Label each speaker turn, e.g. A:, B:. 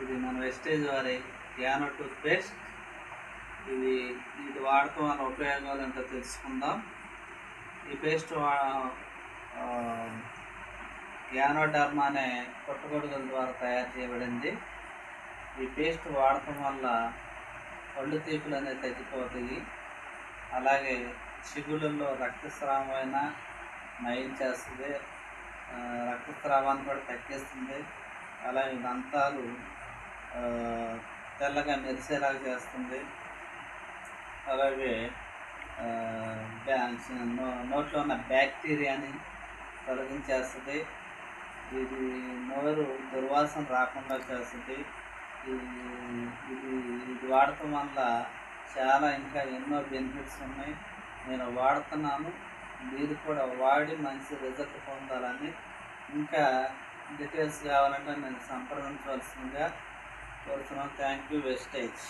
A: ఇది మన వెస్టేజ్ వారి యానో టూత్ పేస్ట్. ఇది వాడటం వల్ల ఉపయోగాలు ఏంటో తెలుసుకుందాం. ఈ పేస్ట్ యానోడర్మా అనే పుట్టగొడుగుల ద్వారా తయారు చేయబడింది. ఈ పేస్ట్ వాడటం వల్ల పళ్ళు తీపులు అనేవి తగ్గిపోతాయి. అలాగే చిగుళ్ళల్లో రక్తస్రావమైన నయం చేస్తుంది, రక్తస్రావాన్ని కూడా తగ్గిస్తుంది. అలాగే దంతాలు తెల్లగా మెరిసేలాగా చేస్తుంది. అలాగే నోట్లో ఉన్న బ్యాక్టీరియాని తొలగించేస్తుంది. ఇది నోరు దుర్వాసన రాకుండా చేస్తుంది. ఇది వాడటం వల్ల చాలా ఇంకా ఎన్నో బెనిఫిట్స్ ఉన్నాయి. నేను వాడుతున్నాను, మీరు కూడా వాడి మంచి రిజల్ట్ పొందాలని, ఇంకా డీటెయిల్స్ కావాలంటే నేను సంప్రదించవలసిందిగా కోరుతున్నాను. Thank you wastage.